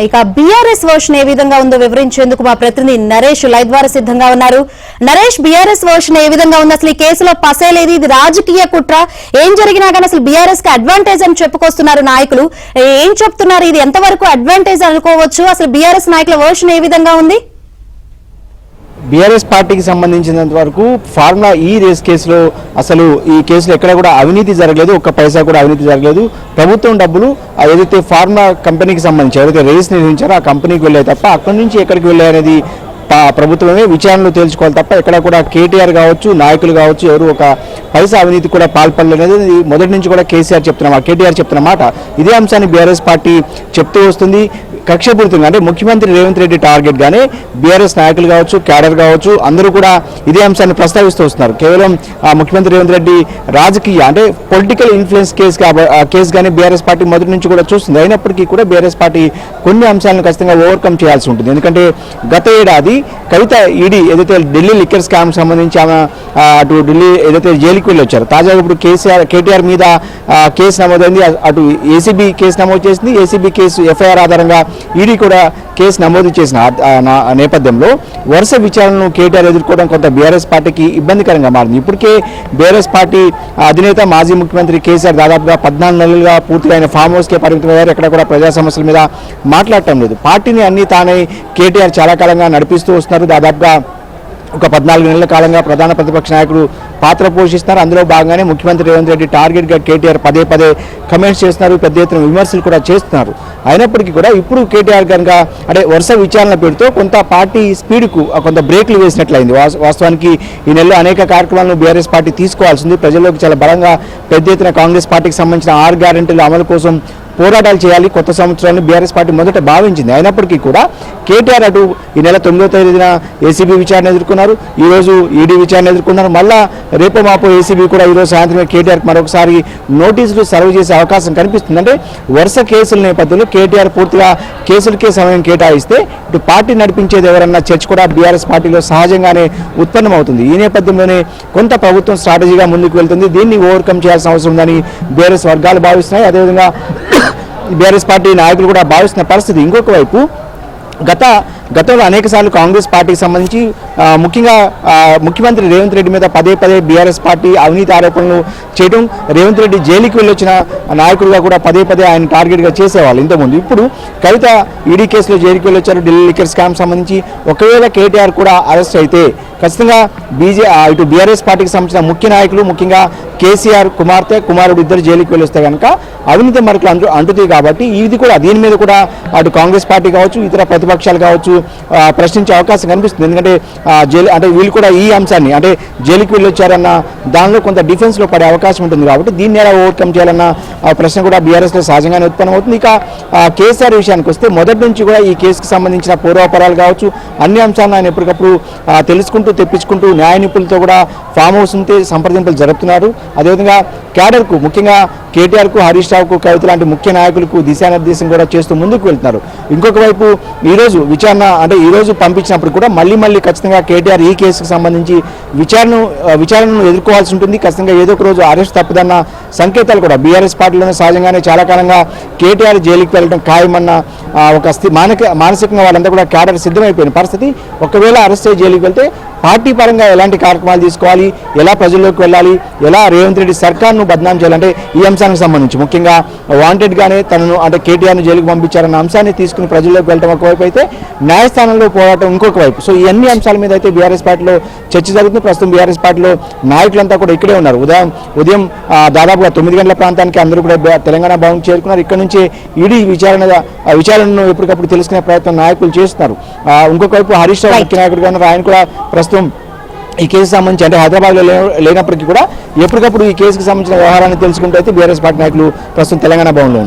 ఇక BRS version ఏ విధంగా ఉందో వివరించేందుకు మా ప్రతినిధి నరేష్ లైవ్ ద్వారా సిద్ధంగా ఉన్నారు. నరేష్, బీఆర్ఎస్ వర్షన్ ఏ విధంగా ఉంది? అసలు ఈ కేసులో పసేలేదు, ఇది రాజకీయ కుట్ర, ఏం జరిగినా కానీ అసలు బీఆర్ఎస్ కి అడ్వాంటేజ్ అని చెప్పుకొస్తున్నారు నాయకులు. ఏం చెప్తున్నారు? ఇది ఎంతవరకు అడ్వాంటేజ్ అనుకోవచ్చు? అసలు బీఆర్ఎస్ నాయకుల వర్షన్ ఏ విధంగా ఉంది? బీఆర్ఎస్ పార్టీకి సంబంధించినంత వరకు ఫార్ములా ఈ రేస్ కేసులో అసలు ఈ కేసులో ఎక్కడ కూడా అవినీతి జరగలేదు, ఒక్క పైసా కూడా అవినీతి జరగలేదు. ప్రభుత్వం డబ్బులు ఏదైతే ఫార్ములా కంపెనీకి సంబంధించి ఏదైతే రేస్ నిర్వహించారో ఆ కంపెనీకి వెళ్ళాయి తప్ప అక్కడి నుంచి ఎక్కడికి వెళ్ళాయనేది ప్రభుత్వమే విచారణలో తేల్చుకోవాలి తప్ప ఎక్కడ కూడా కేటీఆర్ కావచ్చు, నాయకులు కావచ్చు, ఎవరు ఒక పైసా అవినీతి కూడా పాల్పడలేదు. మొదటి నుంచి కూడా కేటీఆర్ చెప్తున్న మాట ఇదే అంశాన్ని బీఆర్ఎస్ పార్టీ చెప్తూ వస్తుంది. కక్షపూరితంగా అంటే ముఖ్యమంత్రి రేవంత్ రెడ్డి టార్గెట్ గానే బీఆర్ఎస్ నాయకులు కావచ్చు, క్యాడర్ కావచ్చు, అందరూ కూడా ఇదే అంశాన్ని ప్రస్తావిస్తూ వస్తున్నారు. కేవలం ముఖ్యమంత్రి రేవంత్ రెడ్డి రాజకీయ అంటే పొలిటికల్ ఇన్ఫ్లుయెన్స్ కేసు కానీ బీఆర్ఎస్ పార్టీ మొదటి నుంచి కూడా చూస్తుంది. అయినప్పటికీ కూడా బీఆర్ఎస్ పార్టీ కొన్ని అంశాలను ఖచ్చితంగా ఓవర్కమ్ చేయాల్సి ఉంటుంది. ఎందుకంటే గత ఏడాది కవిత ఈడీ ఏదైతే ఢిల్లీ లిక్కర్ స్కామ్ సంబంధించి ఆమె అటు ఢిల్లీ ఏదైతే జైలుకి వెళ్ళి వచ్చారు, తాజాగా ఇప్పుడు కేటీఆర్ మీద కేసు నమోదైంది. అటు ఏసీబీ కేసు నమోదు చేసింది. ఏసీబీ కేసు ఎఫ్ఐఆర్ ఆధారంగా ఈడీ కూడా కేసు నమోదు చేసిన నేపథ్యంలో వరుస విచారణను కేటీఆర్ ఎదుర్కోవడం కొంత బీఆర్ఎస్ పార్టీకి ఇబ్బందికరంగా మారింది. ఇప్పటికే బీఆర్ఎస్ పార్టీ అధినేత మాజీ ముఖ్యమంత్రి కేసీఆర్ దాదాపుగా 14 నెలలుగా పూర్తిగా ఆయన ఫామ్ హౌస్కే పరిమితమయ్యారు. ఎక్కడ కూడా ప్రజా సమస్యల మీద మాట్లాడటం లేదు. పార్టీని అన్ని తానే కేటీఆర్ చాలా కాలంగా నడిపిస్తూ వస్తున్నారు. దాదాపుగా ఒక 14 నెలల కాలంగా ప్రధాన ప్రతిపక్ష నాయకుడు పాత్ర పోషిస్తున్నారు. అందులో భాగంగానే ముఖ్యమంత్రి రేవంత్ రెడ్డి టార్గెట్గా కేటీఆర్ పదే కమెంట్స్ చేస్తున్నారు, పెద్ద ఎత్తున విమర్శలు కూడా చేస్తున్నారు. అయినప్పటికీ కూడా ఇప్పుడు కేటీఆర్ కనుక అంటే వరుస విచారణ పేరుతో కొంత పార్టీ స్పీడ్కు కొంత బ్రేక్లు వేసినట్లయింది. వాస్తవానికి ఈ నెలలో అనేక కార్యక్రమాలను బీఆర్ఎస్ పార్టీ తీసుకోవాల్సింది. ప్రజల్లోకి చాలా బలంగా పెద్ద ఎత్తున కాంగ్రెస్ పార్టీకి సంబంధించిన 6 గ్యారెంటీల అమలు కోసం పోరాటాలు చేయాలి కొత్త సంవత్సరాన్ని బీఆర్ఎస్ పార్టీ మొదట భావించింది. అయినప్పటికీ కూడా కేటీఆర్ అటు ఈ నెల 9వ తేదీన ఏసీబీ విచారణ ఎదుర్కొన్నారు, ఈరోజు ఈడీ విచారణ ఎదుర్కొన్నారు. మళ్ళా రేపు మాపో ఏసీబీ కూడా ఈరోజు సాయంత్రం కేటీఆర్కి మరొకసారి నోటీసులు సర్వ్ చేసే అవకాశం కనిపిస్తుంది. అంటే వరుస కేసుల నేపథ్యంలో కేటీఆర్ పూర్తిగా కేసులకే సమయం కేటాయిస్తే ఇటు పార్టీ నడిపించేది ఎవరన్నా చర్చ కూడా బీఆర్ఎస్ పార్టీలో సహజంగానే ఉత్పన్నమవుతుంది. ఈ నేపథ్యంలోనే కొంత ప్రభుత్వం స్ట్రాటజీగా ముందుకు వెళ్తుంది. దీన్ని ఓవర్కమ్ చేయాల్సిన అవసరం ఉందని బీఆర్ఎస్ వర్గాలు భావిస్తున్నాయి. అదేవిధంగా బీఆర్ఎస్ పార్టీ నాయకులు కూడా భావిస్తున్న పరిస్థితి. ఇంకొక వైపు గతంలో అనేకసార్లు కాంగ్రెస్ పార్టీకి సంబంధించి ముఖ్యంగా ముఖ్యమంత్రి రేవంత్ రెడ్డి మీద పదే బీఆర్ఎస్ పార్టీ అవినీతి ఆరోపణలు చేయడం, రేవంత్ రెడ్డి జైలుకి వెళ్ళొచ్చిన నాయకులుగా కూడా పదే ఆయన టార్గెట్గా చేసేవాళ్ళు ఇంతకుముందు. ఇప్పుడు కవిత ఈడీ కేసులో జైలుకి వెళ్ళొచ్చారు ఢిల్లీ లిక్కర్ స్కామ్ సంబంధించి. ఒకవేళ కేటీఆర్ కూడా అరెస్ట్ అయితే ఖచ్చితంగా ఇటు బీఆర్ఎస్ పార్టీకి సంబంధించిన ముఖ్య నాయకులు ముఖ్యంగా కేసీఆర్ కుమారుడు ఇద్దరు జైలుకి వెళ్ళొస్తే కనుక అవినీతి మరకలు అంటుతాయి. కాబట్టి ఇది కూడా దీని మీద కూడా అటు కాంగ్రెస్ పార్టీ కావచ్చు, ఇతర ప్రతిపక్షాలు కావచ్చు ప్రశ్నించే అవకాశం కనిపిస్తుంది. ఎందుకంటే వీళ్ళు కూడా ఈ అంశాన్ని అంటే జైలుకి వెళ్ళొచ్చారన్న దానిలో కొంత డిఫెన్స్లో పడే అవకాశం ఉంటుంది. కాబట్టి దీన్ని ఎలా ఓవర్కమ్ చేయాలన్న ప్రశ్న కూడా బీఆర్ఎస్లో సహజంగానే ఉత్పన్నమవుతుంది. ఇక కేసీఆర్ విషయానికి వస్తే మొదటి నుంచి కూడా ఈ కేసుకు సంబంధించిన పూర్వాపరాలు కావచ్చు అన్ని అంశాలను ఆయన ఎప్పటికప్పుడు తెలుసుకుంటూ తెప్పించుకుంటూ న్యాయ నిపుణులతో కూడా ఫామ్ హౌస్ ఉంటే సంప్రదింపులు జరుపుతున్నారు. అదేవిధంగా క్యాడర్కు ముఖ్యంగా కేటీఆర్కు, హరీష్ రావుకు, కవిత లాంటి ముఖ్య నాయకులకు దిశానిర్దేశం కూడా చేస్తూ ముందుకు వెళ్తున్నారు. ఇంకొక వైపు ఈరోజు ఈరోజు పంపించినప్పుడు కూడా మళ్ళీ ఖచ్చితంగా కేటీఆర్ ఈ కేసుకు సంబంధించి విచారణను ఎదుర్కోవాల్సి ఉంటుంది. ఖచ్చితంగా ఏదో ఒక రోజు అరెస్ట్ తప్పదన్న సంకేతాలు కూడా బీఆర్ఎస్ పార్టీలోనే సహజంగానే చాలా కాలంగా కేటీఆర్ జైలుకి వెళ్ళడం ఖాయమన్న ఒక మానసికంగా వాళ్ళంతా కూడా క్యాడర్ సిద్ధమైపోయిన పరిస్థితి. ఒకవేళ అరెస్ట్ అయ్యి జైలుకి వెళ్తే పార్టీ పరంగా ఎలాంటి కార్యక్రమాలు తీసుకోవాలి, ఎలా ప్రజల్లోకి వెళ్ళాలి, ఎలా రేవంత్ రెడ్డి సర్కార్ను బద్నాం చేయాలంటే ఈ అంశానికి సంబంధించి ముఖ్యంగా వాంటెడ్గానే తనను అంటే కేటీఆర్ను జైలుకు పంపించారన్న అంశాన్ని తీసుకుని ప్రజల్లోకి వెళ్ళడం ఒకవైపు అయితే న్యాయస్థానంలో పోరాటం ఇంకొక వైపు. సో ఈ అన్ని అంశాల మీద అయితే బీఆర్ఎస్ పార్టీలో చర్చ జరుగుతుంది. ప్రస్తుతం బీఆర్ఎస్ పార్టీలో నాయకులంతా కూడా ఇక్కడే ఉన్నారు. ఉదయం దాదాపుగా 9 గంటల ప్రాంతానికి అందరూ కూడా తెలంగాణ భవన్ చేరుకున్నారు. ఇక్కడ నుంచి ఈడీ విచారణను ఎప్పటికప్పుడు తెలుసుకునే ప్రయత్నం నాయకులు చేస్తున్నారు. ఇంకొక వైపు హరీష్ రావు ముఖ్య నాయకుడిగా ఉన్నారు. ఆయన కూడా ప్రస్తుతం ఈ కేసు సంబంధించి అంటే హైదరాబాద్లో లేనప్పటికీ కూడా ఎప్పటికప్పుడు ఈ కేసుకు సంబంధించిన వ్యవహారాన్ని తెలుసుకుంటూ అయితే బీఆర్ఎస్ పార్టీ నాయకులు ప్రస్తుతం తెలంగాణ భవన్లో